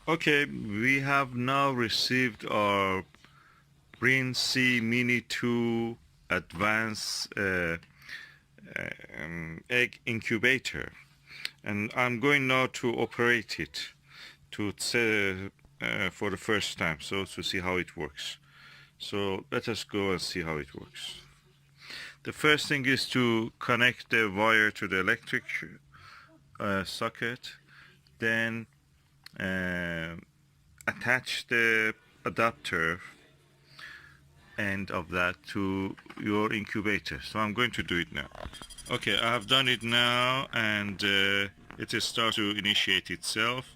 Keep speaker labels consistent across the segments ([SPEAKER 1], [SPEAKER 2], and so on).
[SPEAKER 1] Okay, we have now received our Brinsea Mini 2 Advanced Egg Incubator, and I'm going now to operate it for the first time, so to see how it works. So let us go and see how it works. The first thing is to connect the wire to the electric socket, then attach the adapter end of that to your incubator. So I'm going to do it now. Okay, I have done it now, and it is start to initiate itself.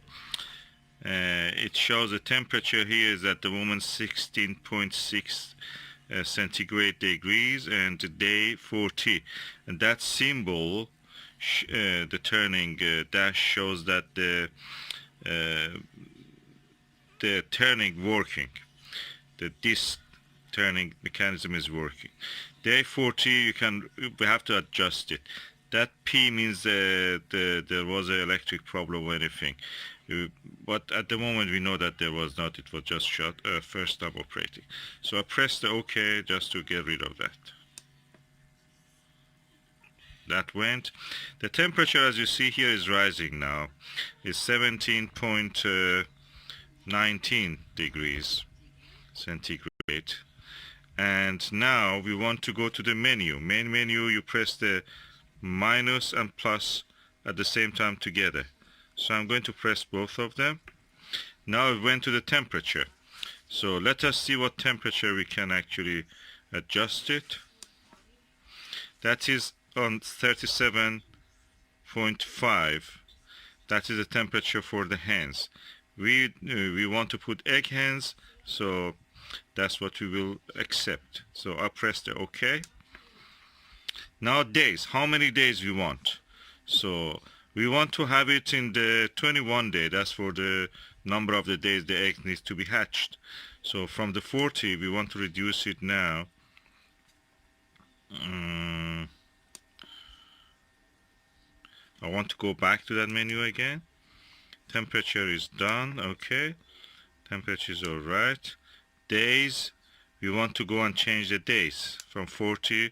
[SPEAKER 1] It shows the temperature here is at the moment 16.6 centigrade degrees, and the day 40, and that symbol the turning dash shows that the turning working, this turning mechanism is working. Day 40, we have to adjust it. That P means there was an electric problem or anything, but at the moment we know that there was not. It was just first time operating. So I pressed the OK just to get rid of that. That went. The temperature, as you see here, is rising now. It's 17.19 degrees centigrade. And now we want to go to the menu. Main menu, you press the minus and plus at the same time together. So I'm going to press both of them. Now it went to the temperature. So let us see what temperature we can actually adjust it. That is on 37.5. That is the temperature for the hens. We want to put egg hens, so that's what we will accept. So I press the OK. Now days, how many days we want? So we want to have it in the 21 day. That's for the number of the days the egg needs to be hatched. So from the 40, we want to reduce it now. I want to go back to that menu again. Temperature is done. Okay. Temperature is all right. Days, we want to go and change the days from 40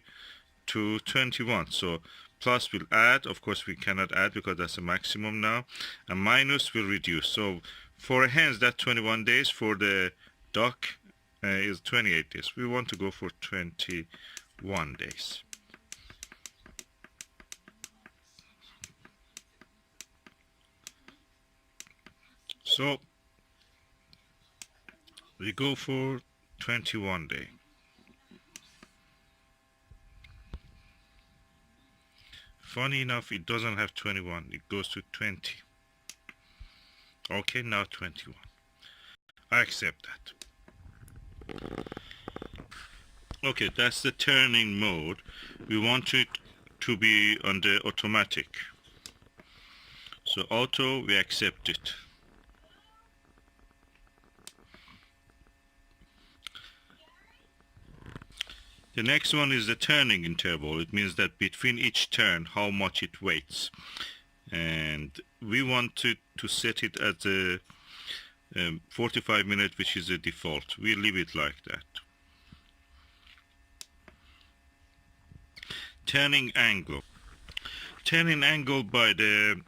[SPEAKER 1] to 21. So plus will add. Of course we cannot add because that's a maximum now, and minus will reduce. So for hens that's 21 days. For the duck is 28 days. We want to go for 21 days. So we go for 21 day. Funny enough, it doesn't have 21. It goes to 20. Okay, now 21. I accept that. Okay, that's the turning mode. We want it to be on the automatic. So auto, we accept it. The next one is the turning interval. It means that between each turn, how much it waits. And we want to set it at the 45 minutes, which is the default. We leave it like that. Turning angle. Turning angle by the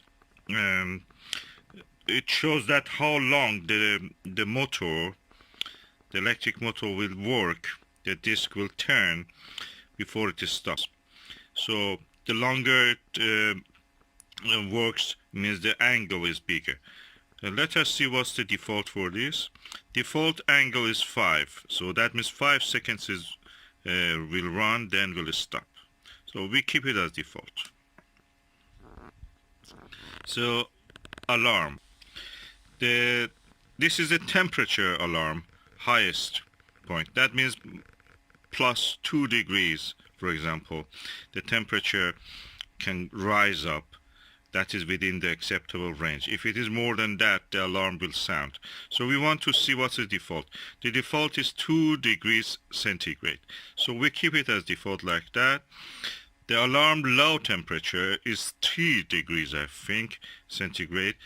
[SPEAKER 1] it shows that how long the motor, the electric motor, will work. The disc will turn before it stops. So the longer it works means the angle is bigger. Let us see what's the default for this. Default angle is 5. So that means 5 seconds will run, then will stop. So we keep it as default. So alarm. This is a temperature alarm, highest point. That means plus 2 degrees, for example. The temperature can rise up. That is within the acceptable range. If it is more than that, the alarm will sound. So we want to see what's the default. The default is 2 degrees centigrade. So we keep it as default like that. The alarm low temperature is 3 degrees, I think, centigrade.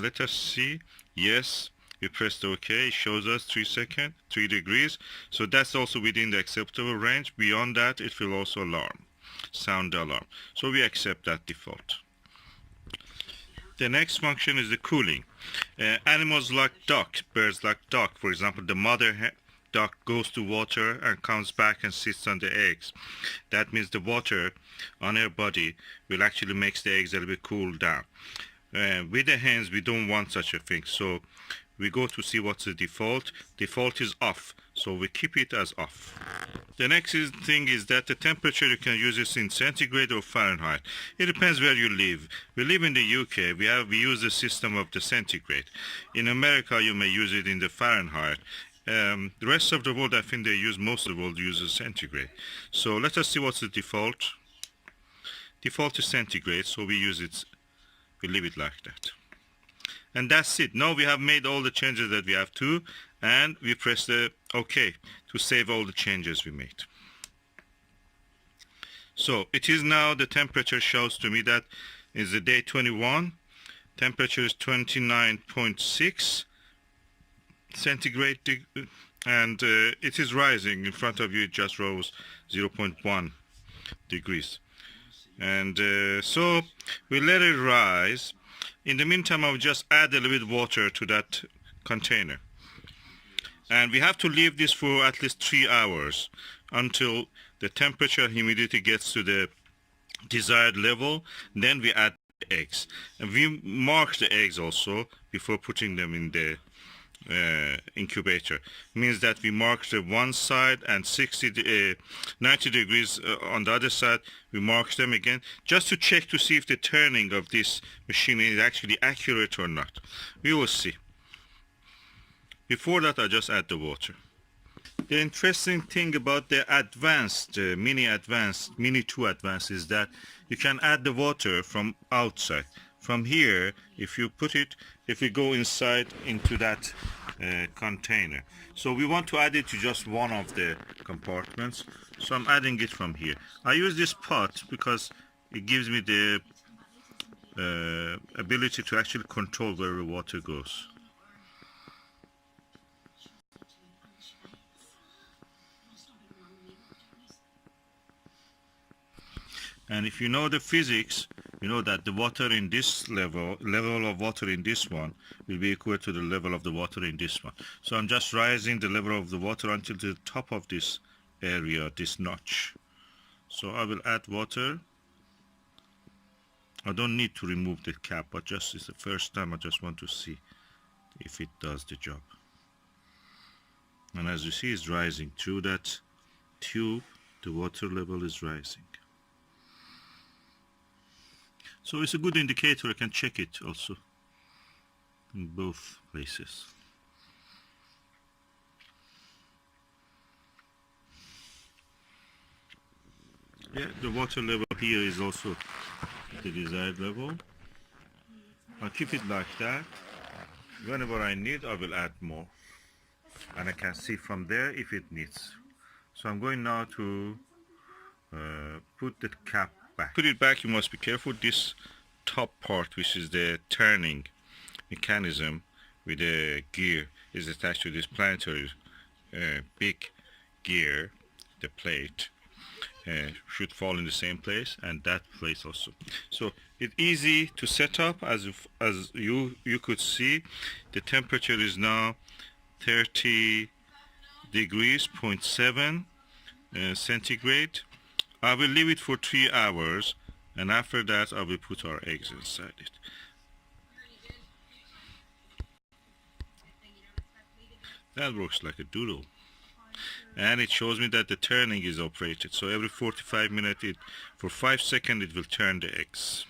[SPEAKER 1] Let us see. Yes, we pressed OK. It shows us 3 degrees. So that's also within the acceptable range. Beyond that, it will also sound the alarm. So we accept that default. The next function is the cooling. Animals like duck, birds like duck, for example, the mother duck goes to water and comes back and sits on the eggs. That means the water on her body will actually make the eggs a little bit cool down. With the hens, we don't want such a thing, so we go to see what's the default. Default is off, so we keep it as off. The next thing is that the temperature, you can use this in centigrade or Fahrenheit. It depends where you live. We live in the UK. We use the system of the centigrade. In America, you may use it in the Fahrenheit. The rest of the world, I think most of the world uses centigrade. So let us see what's the default. Default is centigrade, so we use it. We leave it like that. And that's it. Now we have made all the changes that we have to, and we press the OK to save all the changes we made. So it is now, the temperature shows to me that is the day 21. Temperature is 29.6 centigrade, and it is rising. In front of you, it just rose 0.1 degrees. And so we let it rise. In the meantime, I'll just add a little bit of water to that container. And we have to leave this for at least 3 hours until the temperature and humidity gets to the desired level. Then we add the eggs. And we mark the eggs also before putting them in the incubator. Means that we mark the one side and 90 degrees on the other side. We mark them again just to check to see if the turning of this machine is actually accurate or not. We will see. Before that, I just add the water. The interesting thing about the advanced, Mini 2 advanced, is that you can add the water from outside. From here, if you go inside into that container. So we want to add it to just one of the compartments. So I'm adding it from here. I use this pot because it gives me the ability to actually control where the water goes. And if you know the physics, you know that the water in this level of water in this one will be equal to the level of the water in this one. So I'm just rising the level of the water until the top of this area, this notch. So I will add water. I don't need to remove the cap, but just it's the first time I just want to see if it does the job. And as you see, it's rising through that tube. The water level is rising. So it's a good indicator. I can check it also in both places. Yeah, the water level here is also the desired level. I'll keep it like that. Whenever I need, I will add more. And I can see from there if it needs. So I'm going now to put the cap back. Put it back, you must be careful. This top part, which is the turning mechanism with the gear, is attached to this planetary big gear. The plate should fall in the same place, and that place also. So it's easy to set up. As you could see, the temperature is now 30 degrees, 0.7 centigrade. I will leave it for 3 hours, and after that I will put our eggs inside it. That works like a doodle. And it shows me that the turning is operated. So every 45 minutes, for 5 seconds, it will turn the eggs.